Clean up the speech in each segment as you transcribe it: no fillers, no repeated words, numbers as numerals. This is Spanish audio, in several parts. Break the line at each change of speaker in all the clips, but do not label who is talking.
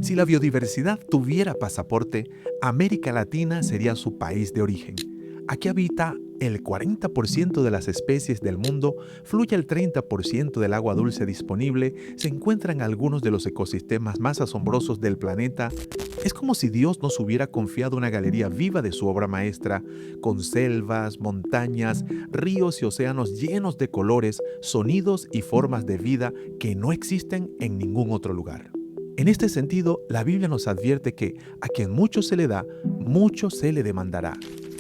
Si la biodiversidad tuviera pasaporte, América Latina sería su país de origen. Aquí habita el 40% de las especies del mundo, fluye el 30% del agua dulce disponible, se encuentran algunos de los ecosistemas más asombrosos del planeta. Es como si Dios nos hubiera confiado una galería viva de su obra maestra, con selvas, montañas, ríos y océanos llenos de colores, sonidos y formas de vida que no existen en ningún otro lugar. En este sentido, la Biblia nos advierte que a quien mucho se le da, mucho se le demandará.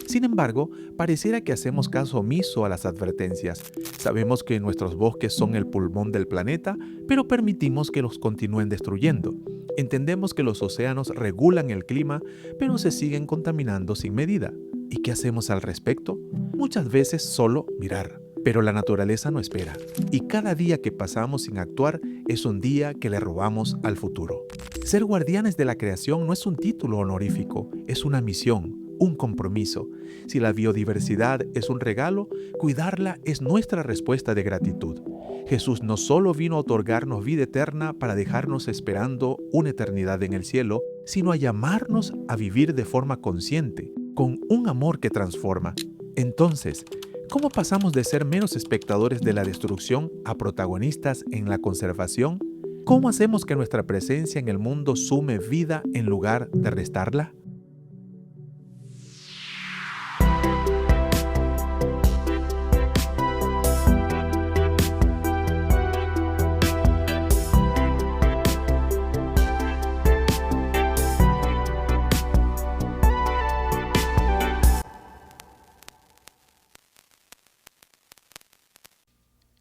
Sin embargo, pareciera que hacemos caso omiso a las advertencias. Sabemos que nuestros bosques son el pulmón del planeta, pero permitimos que los continúen destruyendo. Entendemos que los océanos regulan el clima, pero se siguen contaminando sin medida. ¿Y qué hacemos al respecto? Muchas veces solo mirar. Pero la naturaleza no espera, y cada día que pasamos sin actuar es un día que le robamos al futuro. Ser guardianes de la creación no es un título honorífico, es una misión, un compromiso. Si la biodiversidad es un regalo, cuidarla es nuestra respuesta de gratitud. Jesús no solo vino a otorgarnos vida eterna para dejarnos esperando una eternidad en el cielo, sino a llamarnos a vivir de forma consciente, con un amor que transforma. Entonces, ¿cómo pasamos de ser meros espectadores de la destrucción a protagonistas en la conservación? ¿Cómo hacemos que nuestra presencia en el mundo sume vida en lugar de restarla?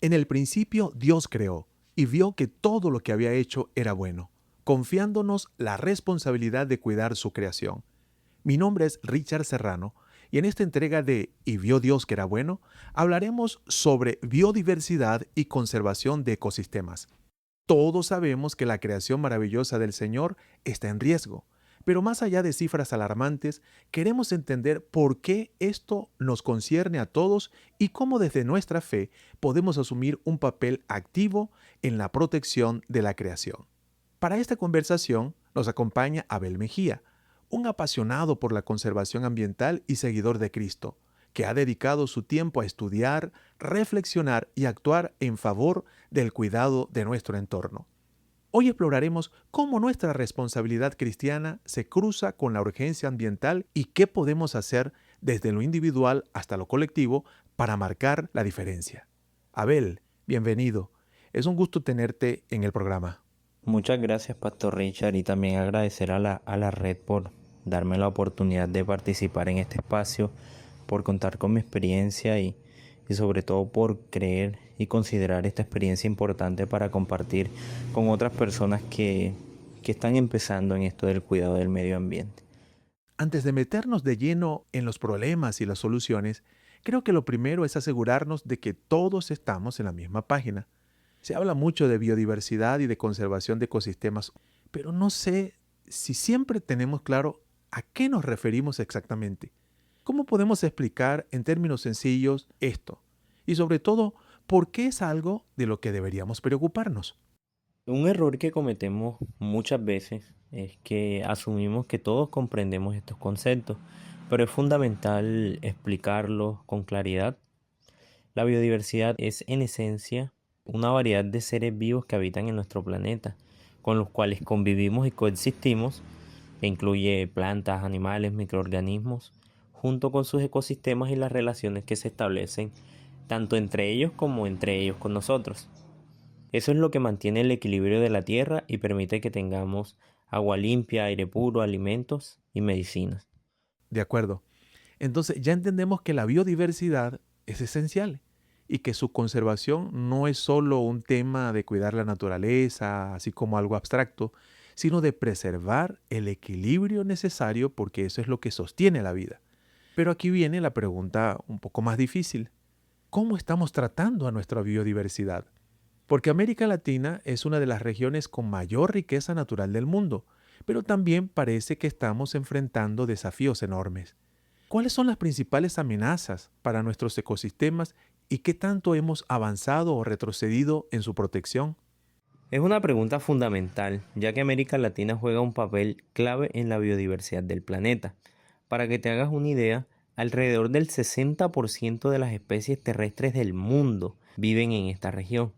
En el principio Dios creó y vio que todo lo que había hecho era bueno, confiándonos la responsabilidad de cuidar su creación. Mi nombre es Richard Serrano y en esta entrega de Y vio Dios que era bueno, hablaremos sobre biodiversidad y conservación de ecosistemas. Todos sabemos que la creación maravillosa del Señor está en riesgo, pero más allá de cifras alarmantes, queremos entender por qué esto nos concierne a todos y cómo desde nuestra fe podemos asumir un papel activo en la protección de la creación. Para esta conversación nos acompaña Abel Mejía, un apasionado por la conservación ambiental y seguidor de Cristo, que ha dedicado su tiempo a estudiar, reflexionar y actuar en favor del cuidado de nuestro entorno. Hoy exploraremos cómo nuestra responsabilidad cristiana se cruza con la urgencia ambiental y qué podemos hacer desde lo individual hasta lo colectivo para marcar la diferencia. Abel, bienvenido. Es un gusto tenerte en el programa.
Muchas gracias, Pastor Richard, y también agradecer a la red por darme la oportunidad de participar en este espacio, por contar con mi experiencia y sobre todo por creer y considerar esta experiencia importante para compartir con otras personas que están empezando en esto del cuidado del medio ambiente.
Antes de meternos de lleno en los problemas y las soluciones, creo que lo primero es asegurarnos de que todos estamos en la misma página. Se habla mucho de biodiversidad y de conservación de ecosistemas, pero no sé si siempre tenemos claro a qué nos referimos exactamente. ¿Cómo podemos explicar en términos sencillos esto? Y sobre todo, ¿por qué es algo de lo que deberíamos preocuparnos?
Un error que cometemos muchas veces es que asumimos que todos comprendemos estos conceptos, pero es fundamental explicarlos con claridad. La biodiversidad es en esencia una variedad de seres vivos que habitan en nuestro planeta, con los cuales convivimos y coexistimos, que incluye plantas, animales, microorganismos, junto con sus ecosistemas y las relaciones que se establecen tanto entre ellos como entre ellos con nosotros. Eso es lo que mantiene el equilibrio de la tierra y permite que tengamos agua limpia, aire puro, alimentos y medicinas.
De acuerdo. Entonces ya entendemos que la biodiversidad es esencial y que su conservación no es solo un tema de cuidar la naturaleza, así como algo abstracto, sino de preservar el equilibrio necesario porque eso es lo que sostiene la vida. Pero aquí viene la pregunta un poco más difícil. ¿Cómo estamos tratando a nuestra biodiversidad? Porque América Latina es una de las regiones con mayor riqueza natural del mundo, pero también parece que estamos enfrentando desafíos enormes. ¿Cuáles son las principales amenazas para nuestros ecosistemas y qué tanto hemos avanzado o retrocedido en su protección?
Es una pregunta fundamental, ya que América Latina juega un papel clave en la biodiversidad del planeta. Para que te hagas una idea, alrededor del 60% de las especies terrestres del mundo viven en esta región,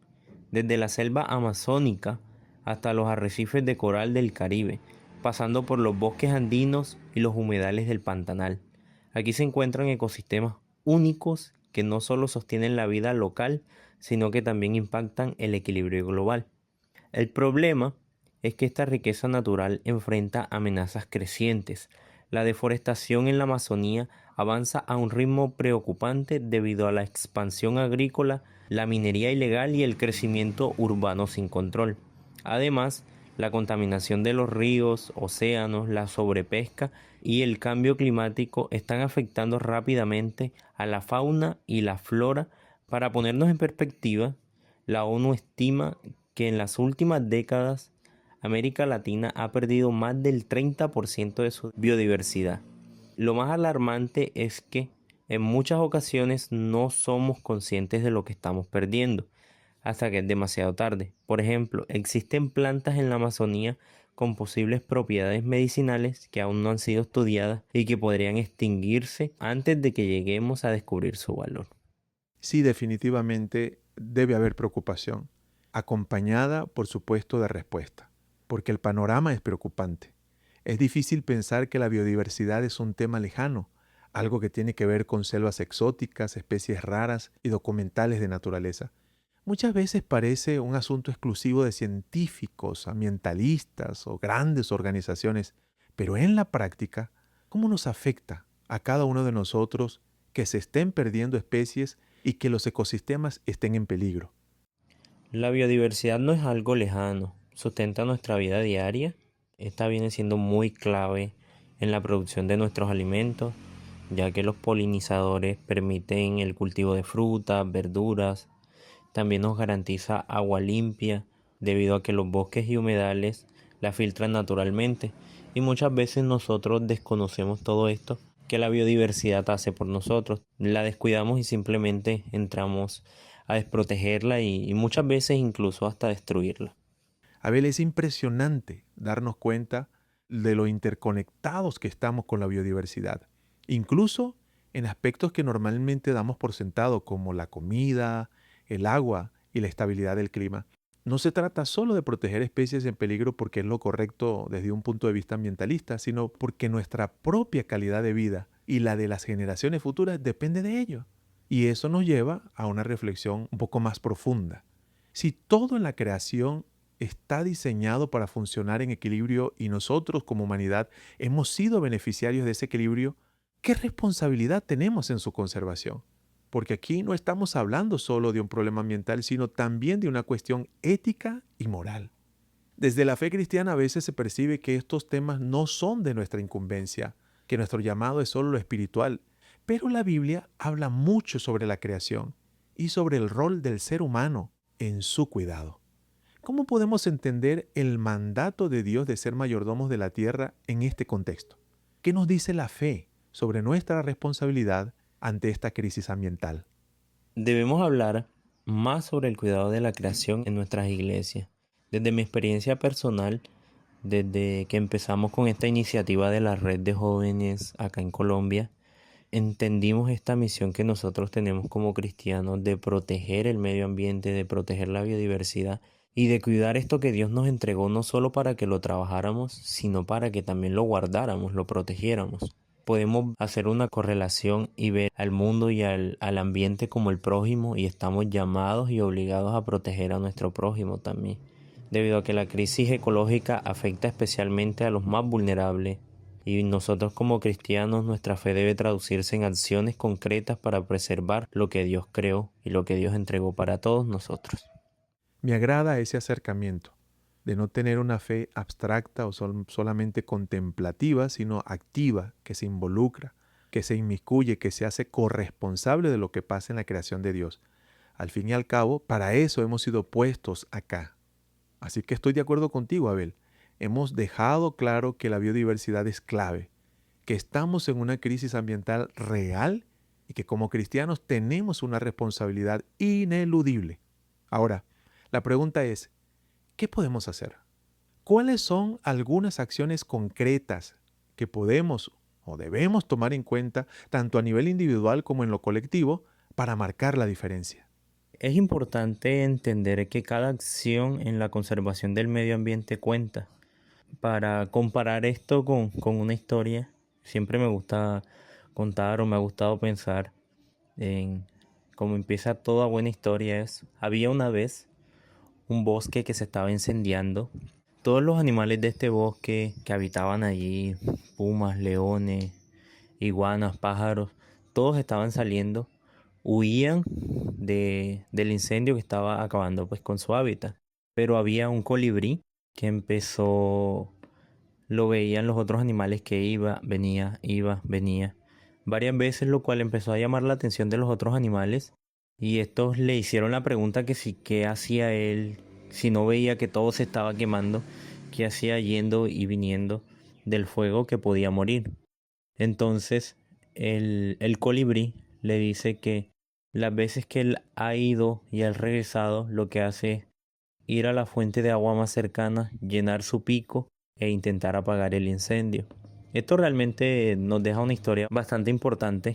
desde la selva amazónica hasta los arrecifes de coral del Caribe, pasando por los bosques andinos y los humedales del Pantanal. Aquí se encuentran ecosistemas únicos que no solo sostienen la vida local, sino que también impactan el equilibrio global. El problema es que esta riqueza natural enfrenta amenazas crecientes. La deforestación en la Amazonía avanza a un ritmo preocupante debido a la expansión agrícola, la minería ilegal y el crecimiento urbano sin control. Además, la contaminación de los ríos, océanos, la sobrepesca y el cambio climático están afectando rápidamente a la fauna y la flora. Para ponernos en perspectiva, la ONU estima que en las últimas décadas América Latina ha perdido más del 30% de su biodiversidad. Lo más alarmante es que en muchas ocasiones no somos conscientes de lo que estamos perdiendo hasta que es demasiado tarde. Por ejemplo, existen plantas en la Amazonía con posibles propiedades medicinales que aún no han sido estudiadas y que podrían extinguirse antes de que lleguemos a descubrir su valor.
Sí, definitivamente debe haber preocupación, acompañada, por supuesto, de respuesta, porque el panorama es preocupante. Es difícil pensar que la biodiversidad es un tema lejano, algo que tiene que ver con selvas exóticas, especies raras y documentales de naturaleza. Muchas veces parece un asunto exclusivo de científicos, ambientalistas o grandes organizaciones, pero en la práctica, ¿cómo nos afecta a cada uno de nosotros que se estén perdiendo especies y que los ecosistemas estén en peligro?
La biodiversidad no es algo lejano, sustenta nuestra vida diaria. Esta viene siendo muy clave en la producción de nuestros alimentos, ya que los polinizadores permiten el cultivo de frutas, verduras. También nos garantiza agua limpia, debido a que los bosques y humedales la filtran naturalmente. Y muchas veces nosotros desconocemos todo esto que la biodiversidad hace por nosotros. La descuidamos y simplemente entramos a desprotegerla y muchas veces incluso hasta destruirla.
Abel, es impresionante darnos cuenta de lo interconectados que estamos con la biodiversidad, incluso en aspectos que normalmente damos por sentado, como la comida, el agua y la estabilidad del clima. No se trata solo de proteger especies en peligro porque es lo correcto desde un punto de vista ambientalista, sino porque nuestra propia calidad de vida y la de las generaciones futuras depende de ello. Y eso nos lleva a una reflexión un poco más profunda. Si todo en la creación está diseñado para funcionar en equilibrio y nosotros como humanidad hemos sido beneficiarios de ese equilibrio, ¿qué responsabilidad tenemos en su conservación? Porque aquí no estamos hablando solo de un problema ambiental, sino también de una cuestión ética y moral. Desde la fe cristiana a veces se percibe que estos temas no son de nuestra incumbencia, que nuestro llamado es solo lo espiritual, pero la Biblia habla mucho sobre la creación y sobre el rol del ser humano en su cuidado. ¿Cómo podemos entender el mandato de Dios de ser mayordomos de la tierra en este contexto? ¿Qué nos dice la fe sobre nuestra responsabilidad ante esta crisis ambiental?
Debemos hablar más sobre el cuidado de la creación en nuestras iglesias. Desde mi experiencia personal, desde que empezamos con esta iniciativa de la red de jóvenes acá en Colombia, entendimos esta misión que nosotros tenemos como cristianos de proteger el medio ambiente, de proteger la biodiversidad y de cuidar esto que Dios nos entregó no solo para que lo trabajáramos, sino para que también lo guardáramos, lo protegiéramos. Podemos hacer una correlación y ver al mundo y al ambiente como el prójimo, y estamos llamados y obligados a proteger a nuestro prójimo también, debido a que la crisis ecológica afecta especialmente a los más vulnerables. Y nosotros como cristianos, nuestra fe debe traducirse en acciones concretas para preservar lo que Dios creó y lo que Dios entregó para todos nosotros.
Me agrada ese acercamiento de no tener una fe abstracta o solamente contemplativa, sino activa, que se involucra, que se inmiscuye, que se hace corresponsable de lo que pasa en la creación de Dios. Al fin y al cabo, para eso hemos sido puestos acá. Así que estoy de acuerdo contigo, Abel. Hemos dejado claro que la biodiversidad es clave, que estamos en una crisis ambiental real y que como cristianos tenemos una responsabilidad ineludible. Ahora, la pregunta es, ¿Qué podemos hacer? ¿Cuáles son algunas acciones concretas que podemos o debemos tomar en cuenta tanto a nivel individual como en lo colectivo para marcar la diferencia?
Es importante entender que cada acción en la conservación del medio ambiente cuenta. Para comparar esto con una historia, siempre me gusta contar o me ha gustado pensar en cómo empieza toda buena historia. Había una vez un bosque que se estaba incendiando. Todos los animales de este bosque que habitaban allí, pumas, leones, iguanas, pájaros, todos estaban saliendo, huían del incendio que estaba acabando pues con su hábitat. Pero había un colibrí que empezó, lo veían los otros animales que iba, venía varias veces, lo cual empezó a llamar la atención de los otros animales y estos le hicieron la pregunta que si qué hacía él, si no veía que todo se estaba quemando, qué hacía yendo y viniendo del fuego, que podía morir. Entonces el colibrí le dice que las veces que él ha ido y ha regresado, lo que hace es ir a la fuente de agua más cercana, llenar su pico e intentar apagar el incendio. Esto realmente nos deja una historia bastante importante,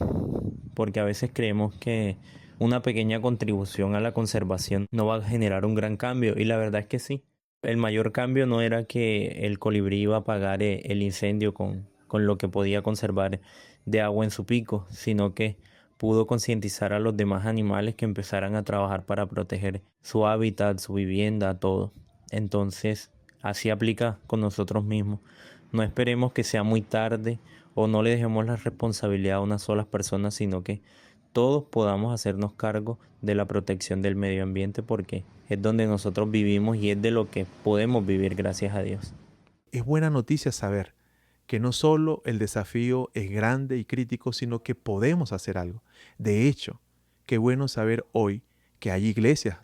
porque a veces creemos que una pequeña contribución a la conservación no va a generar un gran cambio, y la verdad es que sí. El mayor cambio no era que el colibrí iba a apagar el incendio con lo que podía conservar de agua en su pico, sino que pudo concientizar a los demás animales que empezaran a trabajar para proteger su hábitat, su vivienda, todo. Entonces, así aplica con nosotros mismos. No esperemos que sea muy tarde o no le dejemos la responsabilidad a unas solas personas, sino que todos podamos hacernos cargo de la protección del medio ambiente, porque es donde nosotros vivimos y es de lo que podemos vivir, gracias a Dios.
Es buena noticia saber que no solo el desafío es grande y crítico, sino que podemos hacer algo. De hecho, qué bueno saber hoy que hay iglesias,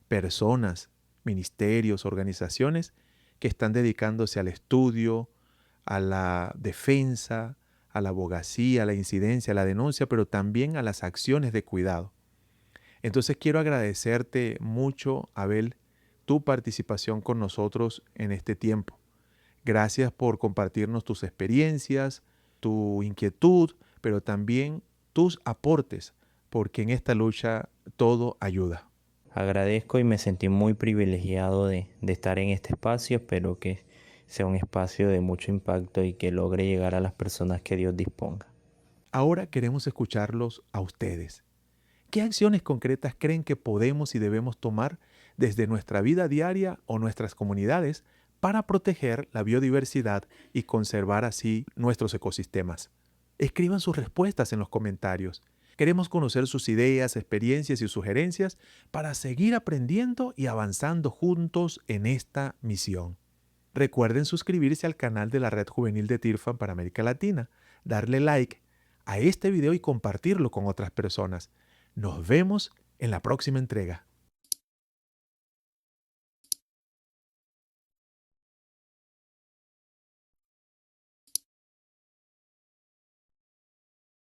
personas, ministerios, organizaciones que están dedicándose al estudio, a la defensa, a la abogacía, a la incidencia, a la denuncia, pero también a las acciones de cuidado. Entonces quiero agradecerte mucho, Abel, tu participación con nosotros en este tiempo. Gracias por compartirnos tus experiencias, tu inquietud, pero también tus aportes, porque en esta lucha todo ayuda.
Agradezco y me sentí muy privilegiado de estar en este espacio. Espero que sea un espacio de mucho impacto y que logre llegar a las personas que Dios disponga.
Ahora queremos escucharlos a ustedes. ¿Qué acciones concretas creen que podemos y debemos tomar desde nuestra vida diaria o nuestras comunidades para proteger la biodiversidad y conservar así nuestros ecosistemas? Escriban sus respuestas en los comentarios. Queremos conocer sus ideas, experiencias y sugerencias para seguir aprendiendo y avanzando juntos en esta misión. Recuerden suscribirse al canal de la Red Juvenil de TIRFAN para América Latina, darle like a este video y compartirlo con otras personas. Nos vemos en la próxima entrega.